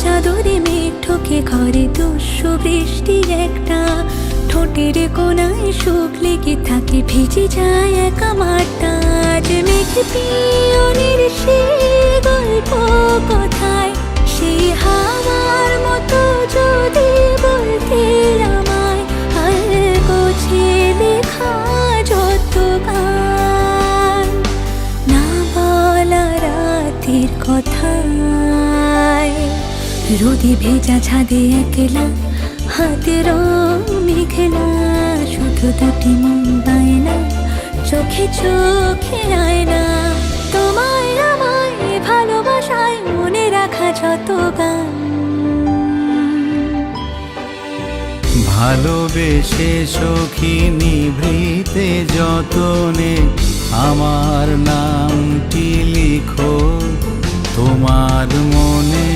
চাদরে মেঘ ঠোকে ঘরে দস্যু বৃষ্টি একটা, ঠোঁটের কোনায় সুখ লেগে থাকে ভিজে যায় একা মাঠটা। আজ মেঘ পিয়নের সে গল্প কথায়, সেই হাওয়ার মতো যদি বলতে আমায়, আর গোছে লেখা যত গান না বলা রাতের কথায়। রোদে ভেজা ছাদে একলা হাতের মেঘলা, শুধু দুটি মন বায়না চোখে চোখে আয়না। তোমায় আমায় ভালোবাসায় মনে রাখা যত গান। ভালোবেসে সখী নিভৃতে যতনে আমার নামটি লিখো তোমার মনে।